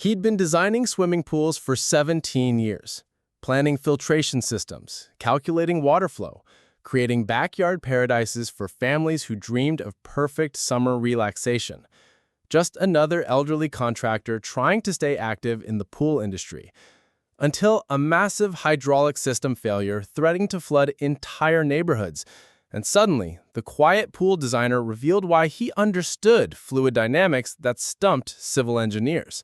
He'd been designing swimming pools for 17 years, planning filtration systems, calculating water flow, creating backyard paradises for families who dreamed of perfect summer relaxation. Just another elderly contractor trying to stay active in the pool industry, until a massive hydraulic system failure threatened to flood entire neighborhoods. And suddenly, the quiet pool designer revealed why he understood fluid dynamics that stumped civil engineers.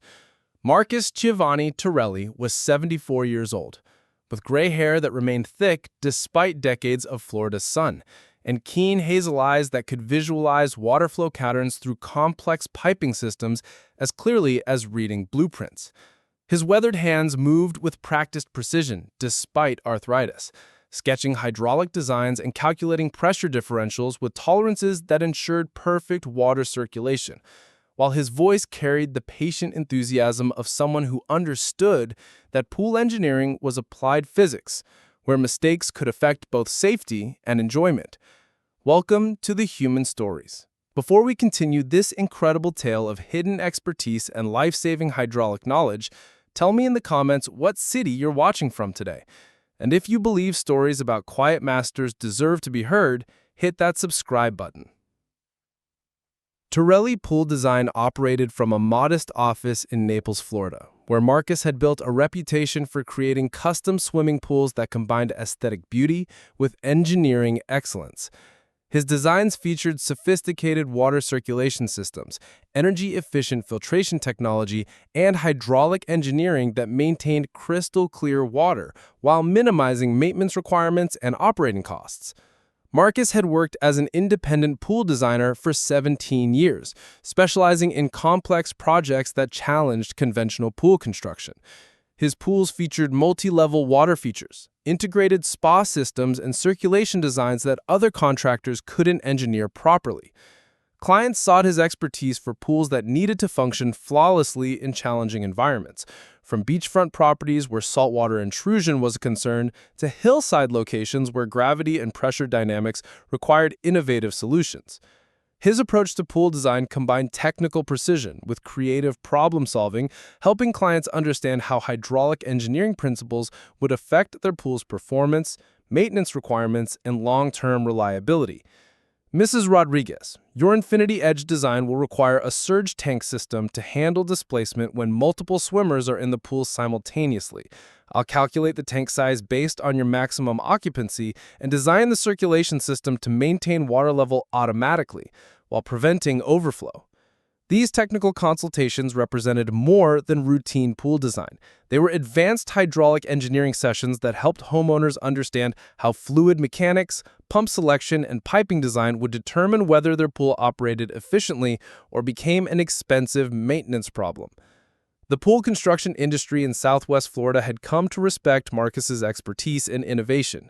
Marcus Giovanni Torrelli was 74 years old, with gray hair that remained thick despite decades of Florida sun, and keen hazel eyes that could visualize water flow patterns through complex piping systems as clearly as reading blueprints. His weathered hands moved with practiced precision despite arthritis, sketching hydraulic designs and calculating pressure differentials with tolerances that ensured perfect water circulation, while his voice carried the patient enthusiasm of someone who understood that pool engineering was applied physics, where mistakes could affect both safety and enjoyment. Welcome to the Human Stories. Before we continue this incredible tale of hidden expertise and life-saving hydraulic knowledge, tell me in the comments what city you're watching from today. And if you believe stories about quiet masters deserve to be heard, hit that subscribe button. Torrelli Pool Design operated from a modest office in Naples, Florida, where Marcus had built a reputation for creating custom swimming pools that combined aesthetic beauty with engineering excellence. His designs featured sophisticated water circulation systems, energy-efficient filtration technology, and hydraulic engineering that maintained crystal-clear water while minimizing maintenance requirements and operating costs. Marcus had worked as an independent pool designer for 17 years, specializing in complex projects that challenged conventional pool construction. His pools featured multi-level water features, integrated spa systems, and circulation designs that other contractors couldn't engineer properly. Clients sought his expertise for pools that needed to function flawlessly in challenging environments, from beachfront properties where saltwater intrusion was a concern to hillside locations where gravity and pressure dynamics required innovative solutions. His approach to pool design combined technical precision with creative problem-solving, helping clients understand how hydraulic engineering principles would affect their pool's performance, maintenance requirements, and long-term reliability. Mrs. Rodriguez, your Infinity Edge design will require a surge tank system to handle displacement when multiple swimmers are in the pool simultaneously. I'll calculate the tank size based on your maximum occupancy and design the circulation system to maintain water level automatically while preventing overflow. These technical consultations represented more than routine pool design. They were advanced hydraulic engineering sessions that helped homeowners understand how fluid mechanics, pump selection, and piping design would determine whether their pool operated efficiently or became an expensive maintenance problem. The pool construction industry in Southwest Florida had come to respect Marcus's expertise and innovation.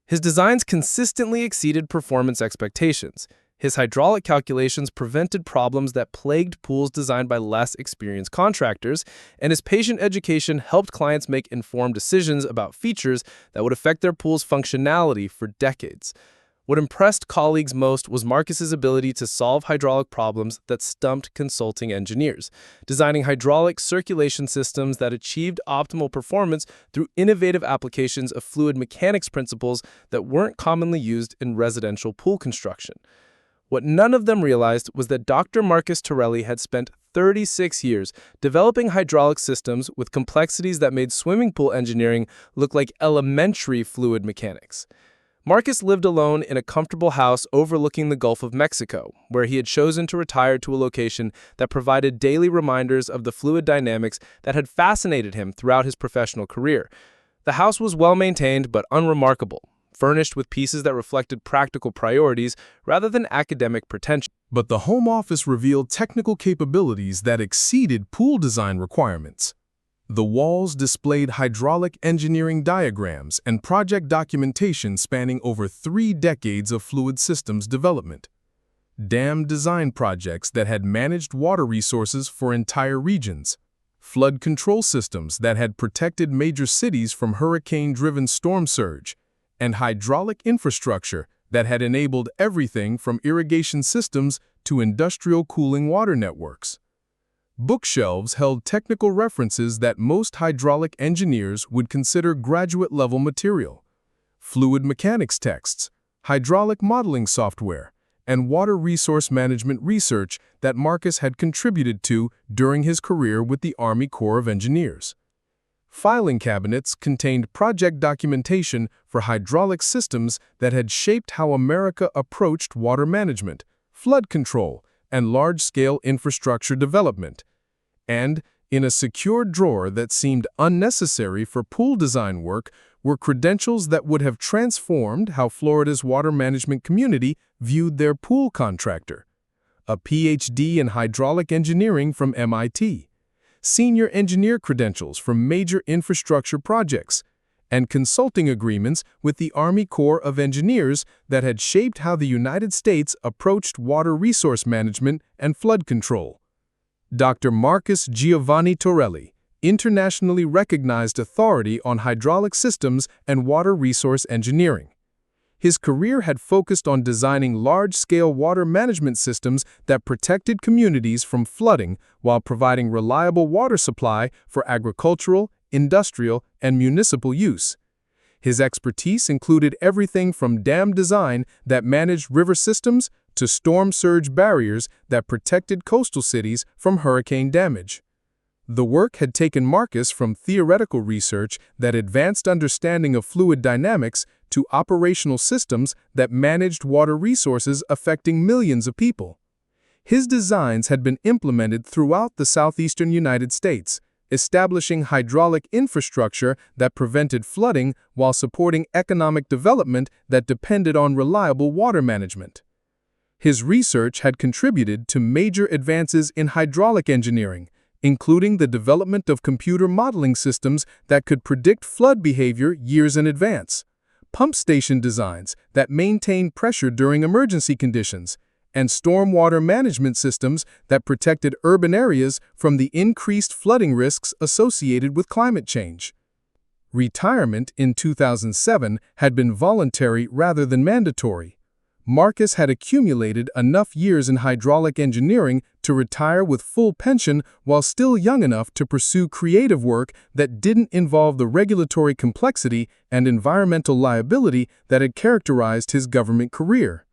His designs consistently exceeded performance expectations. His hydraulic calculations prevented problems that plagued pools designed by less experienced contractors, and his patient education helped clients make informed decisions about features that would affect their pool's functionality for decades. What impressed colleagues most was Marcus's ability to solve hydraulic problems that stumped consulting engineers, designing hydraulic circulation systems that achieved optimal performance through innovative applications of fluid mechanics principles that weren't commonly used in residential pool construction. What none of them realized was that Dr. Marcus Torrelli had spent 36 years developing hydraulic systems with complexities that made swimming pool engineering look like elementary fluid mechanics. Marcus lived alone in a comfortable house overlooking the Gulf of Mexico, where he had chosen to retire to a location that provided daily reminders of the fluid dynamics that had fascinated him throughout his professional career. The house was well-maintained but unremarkable, furnished with pieces that reflected practical priorities rather than academic pretension. But the home office revealed technical capabilities that exceeded pool design requirements. The walls displayed hydraulic engineering diagrams and project documentation spanning over 3 decades of fluid systems development. Dam design projects that had managed water resources for entire regions. Flood control systems that had protected major cities from hurricane-driven storm surge. And hydraulic infrastructure that had enabled everything from irrigation systems to industrial cooling water networks. Bookshelves held technical references that most hydraulic engineers would consider graduate-level material. Fluid mechanics texts, hydraulic modeling software, and water resource management research that Marcus had contributed to during his career with the Army Corps of Engineers. Filing cabinets contained project documentation for hydraulic systems that had shaped how America approached water management, flood control, and large-scale infrastructure development. And, in a secured drawer that seemed unnecessary for pool design work, were credentials that would have transformed how Florida's water management community viewed their pool contractor. A Ph.D. in hydraulic engineering from MIT, senior engineer credentials from major infrastructure projects, and consulting agreements with the Army Corps of Engineers that had shaped how the United States approached water resource management and flood control. Dr. Marcus Giovanni Torrelli, internationally recognized authority on hydraulic systems and water resource engineering. His career had focused on designing large-scale water management systems that protected communities from flooding while providing reliable water supply for agricultural, industrial, and municipal use. His expertise included everything from dam design that managed river systems to storm surge barriers that protected coastal cities from hurricane damage. The work had taken Marcus from theoretical research that advanced understanding of fluid dynamics to operational systems that managed water resources affecting millions of people. His designs had been implemented throughout the southeastern United States, establishing hydraulic infrastructure that prevented flooding while supporting economic development that depended on reliable water management. His research had contributed to major advances in hydraulic engineering, including the development of computer modeling systems that could predict flood behavior years in advance, pump station designs that maintained pressure during emergency conditions, and stormwater management systems that protected urban areas from the increased flooding risks associated with climate change. Retirement in 2007 had been voluntary rather than mandatory. Marcus had accumulated enough years in hydraulic engineering to retire with full pension while still young enough to pursue creative work that didn't involve the regulatory complexity and environmental liability that had characterized his government career.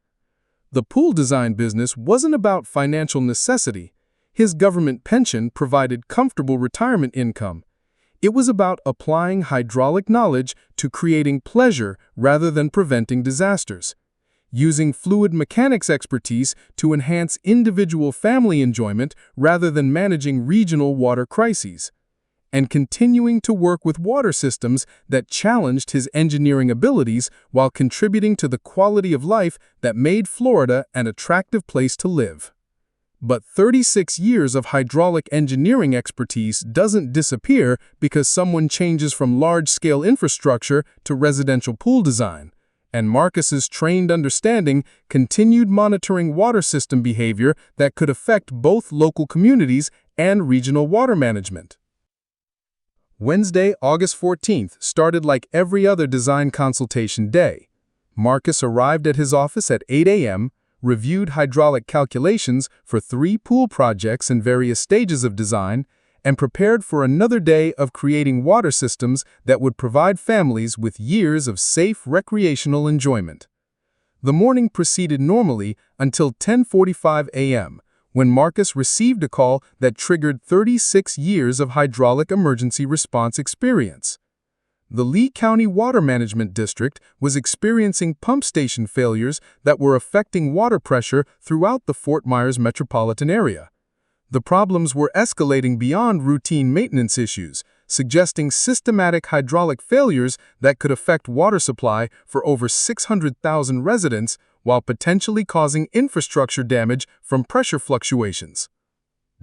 The pool design business wasn't about financial necessity. His government pension provided comfortable retirement income. It was about applying hydraulic knowledge to creating pleasure rather than preventing disasters, using fluid mechanics expertise to enhance individual family enjoyment rather than managing regional water crises, and continuing to work with water systems that challenged his engineering abilities while contributing to the quality of life that made Florida an attractive place to live. But 36 years of hydraulic engineering expertise doesn't disappear because someone changes from large-scale infrastructure to residential pool design. And Marcus's trained understanding continued monitoring water system behavior that could affect both local communities and regional water management. Wednesday, August 14th, started like every other design consultation day. Marcus arrived at his office at 8 a.m., reviewed hydraulic calculations for 3 pool projects in various stages of design, and prepared for another day of creating water systems that would provide families with years of safe recreational enjoyment. The morning proceeded normally until 10:45 a.m., when Marcus received a call that triggered 36 years of hydraulic emergency response experience. The Lee County Water Management District was experiencing pump station failures that were affecting water pressure throughout the Fort Myers metropolitan area. The problems were escalating beyond routine maintenance issues, suggesting systematic hydraulic failures that could affect water supply for over 600,000 residents while potentially causing infrastructure damage from pressure fluctuations.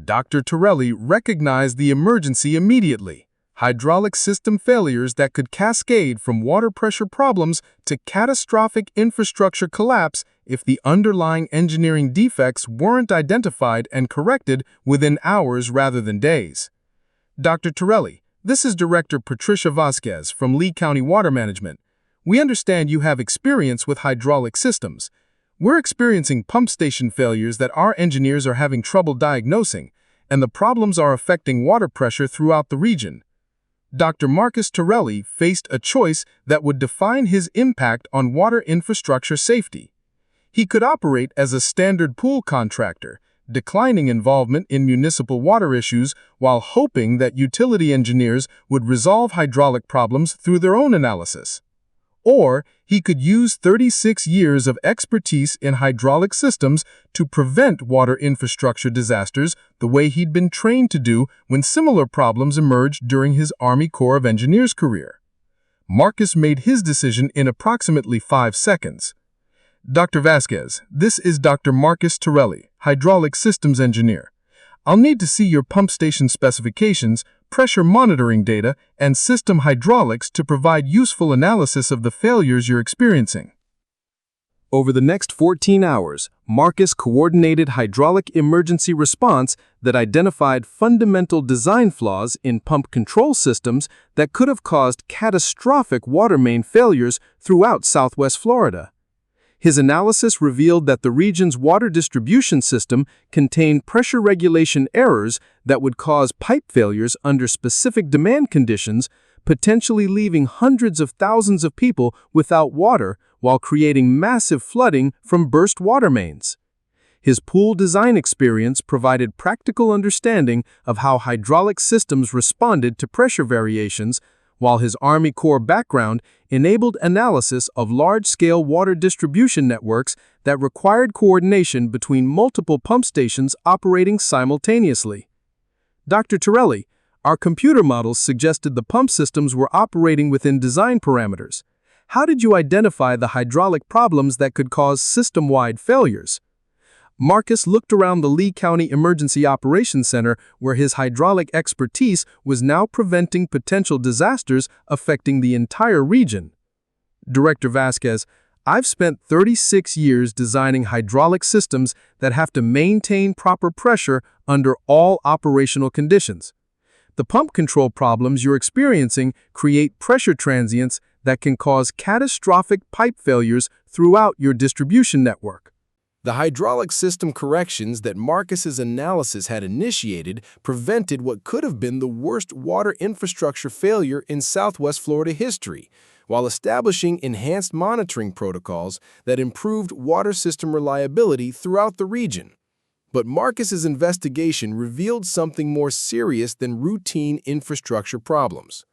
Dr. Torrelli recognized the emergency immediately. Hydraulic system failures that could cascade from water pressure problems to catastrophic infrastructure collapse if the underlying engineering defects weren't identified and corrected within hours rather than days. Dr. Torrelli, this is Director Patricia Vasquez from Lee County Water Management. We understand you have experience with hydraulic systems. We're experiencing pump station failures that our engineers are having trouble diagnosing, and the problems are affecting water pressure throughout the region. Dr. Marcus Torrelli faced a choice that would define his impact on water infrastructure safety. He could operate as a standard pool contractor, declining involvement in municipal water issues while hoping that utility engineers would resolve hydraulic problems through their own analysis. Or he could use 36 years of expertise in hydraulic systems to prevent water infrastructure disasters the way he'd been trained to do when similar problems emerged during his Army Corps of Engineers career. Marcus made his decision in approximately 5 seconds. Dr. Vasquez, this is Dr. Marcus Torrelli, hydraulic systems engineer. I'll need to see your pump station specifications, pressure monitoring data, and system hydraulics to provide useful analysis of the failures you're experiencing. Over the next 14 hours, Marcus coordinated hydraulic emergency response that identified fundamental design flaws in pump control systems that could have caused catastrophic water main failures throughout Southwest Florida. His analysis revealed that the region's water distribution system contained pressure regulation errors that would cause pipe failures under specific demand conditions, potentially leaving hundreds of thousands of people without water while creating massive flooding from burst water mains. His pool design experience provided practical understanding of how hydraulic systems responded to pressure variations, while his Army Corps background enabled analysis of large-scale water distribution networks that required coordination between multiple pump stations operating simultaneously. Dr. Torrelli, our computer models suggested the pump systems were operating within design parameters. How did you identify the hydraulic problems that could cause system-wide failures? Marcus looked around the Lee County Emergency Operations Center, where his hydraulic expertise was now preventing potential disasters affecting the entire region. Director Vasquez, I've spent 36 years designing hydraulic systems that have to maintain proper pressure under all operational conditions. The pump control problems you're experiencing create pressure transients that can cause catastrophic pipe failures throughout your distribution network. The hydraulic system corrections that Marcus's analysis had initiated prevented what could have been the worst water infrastructure failure in Southwest Florida history, while establishing enhanced monitoring protocols that improved water system reliability throughout the region. But Marcus's investigation revealed something more serious than routine infrastructure problems.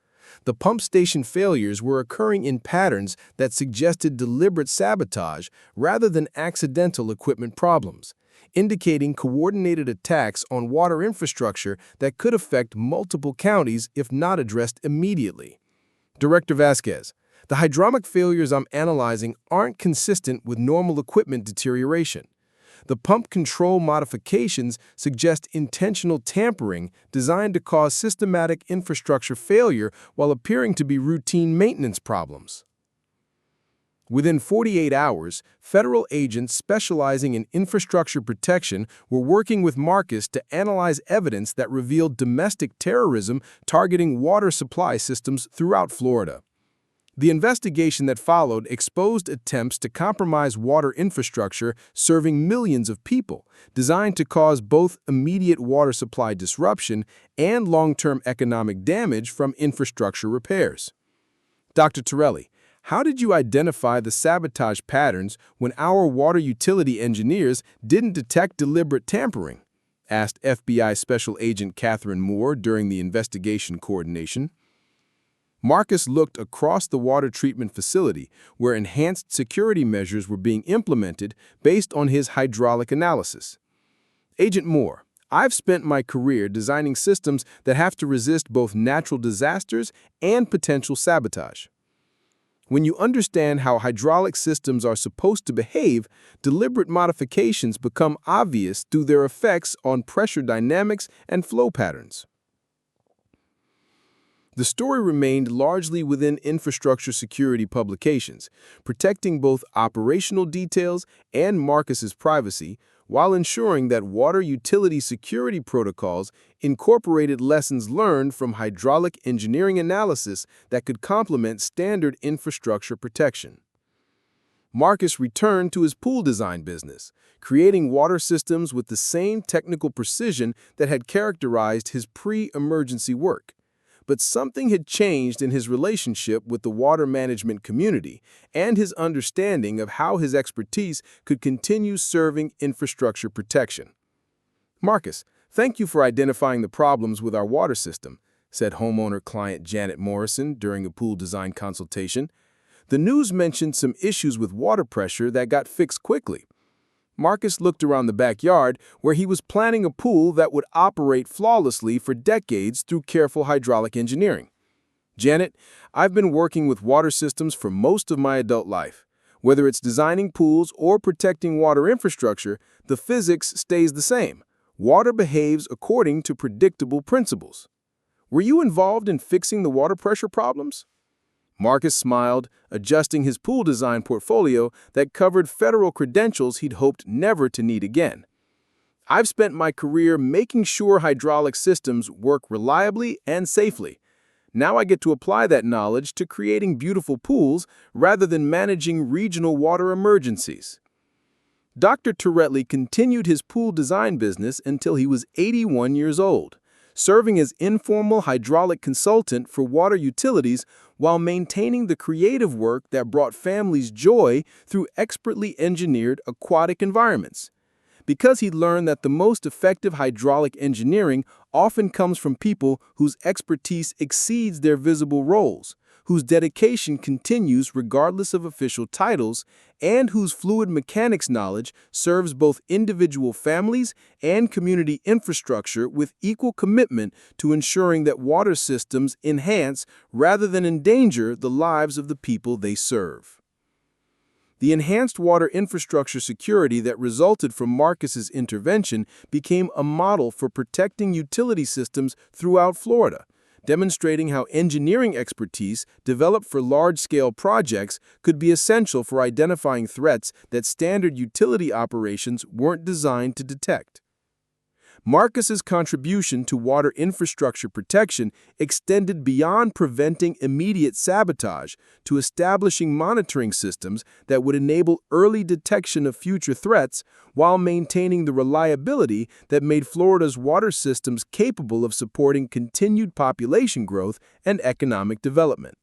The pump station failures were occurring in patterns that suggested deliberate sabotage rather than accidental equipment problems, indicating coordinated attacks on water infrastructure that could affect multiple counties if not addressed immediately. Director Vasquez, the hydraulic failures I'm analyzing aren't consistent with normal equipment deterioration. The pump control modifications suggest intentional tampering designed to cause systematic infrastructure failure while appearing to be routine maintenance problems. Within 48 hours, federal agents specializing in infrastructure protection were working with Marcus to analyze evidence that revealed domestic terrorism targeting water supply systems throughout Florida. The investigation that followed exposed attempts to compromise water infrastructure serving millions of people, designed to cause both immediate water supply disruption and long-term economic damage from infrastructure repairs. Dr. Torrelli, how did you identify the sabotage patterns when our water utility engineers didn't detect deliberate tampering? Asked FBI Special Agent Catherine Moore during the investigation coordination. Marcus looked across the water treatment facility where enhanced security measures were being implemented based on his hydraulic analysis. Agent Moore, I've spent my career designing systems that have to resist both natural disasters and potential sabotage. When you understand how hydraulic systems are supposed to behave, deliberate modifications become obvious through their effects on pressure dynamics and flow patterns. The story remained largely within infrastructure security publications, protecting both operational details and Marcus's privacy, while ensuring that water utility security protocols incorporated lessons learned from hydraulic engineering analysis that could complement standard infrastructure protection. Marcus returned to his pool design business, creating water systems with the same technical precision that had characterized his pre-emergency work. But something had changed in his relationship with the water management community and his understanding of how his expertise could continue serving infrastructure protection. "Marcus, thank you for identifying the problems with our water system," said homeowner-client Janet Morrison during a pool design consultation. "The news mentioned some issues with water pressure that got fixed quickly." Marcus looked around the backyard where he was planning a pool that would operate flawlessly for decades through careful hydraulic engineering. "Janet, I've been working with water systems for most of my adult life. Whether it's designing pools or protecting water infrastructure, the physics stays the same. Water behaves according to predictable principles." "Were you involved in fixing the water pressure problems?" Marcus smiled, adjusting his pool design portfolio that covered federal credentials he'd hoped never to need again. "I've spent my career making sure hydraulic systems work reliably and safely. Now I get to apply that knowledge to creating beautiful pools rather than managing regional water emergencies." Dr. Torrelli continued his pool design business until he was 81 years old, serving as informal hydraulic consultant for water utilities while maintaining the creative work that brought families joy through expertly engineered aquatic environments. Because he learned that the most effective hydraulic engineering often comes from people whose expertise exceeds their visible roles, whose dedication continues regardless of official titles, and whose fluid mechanics knowledge serves both individual families and community infrastructure with equal commitment to ensuring that water systems enhance rather than endanger the lives of the people they serve. The enhanced water infrastructure security that resulted from Marcus's intervention became a model for protecting utility systems throughout Florida, demonstrating how engineering expertise developed for large-scale projects could be essential for identifying threats that standard utility operations weren't designed to detect. Marcus's contribution to water infrastructure protection extended beyond preventing immediate sabotage to establishing monitoring systems that would enable early detection of future threats while maintaining the reliability that made Florida's water systems capable of supporting continued population growth and economic development.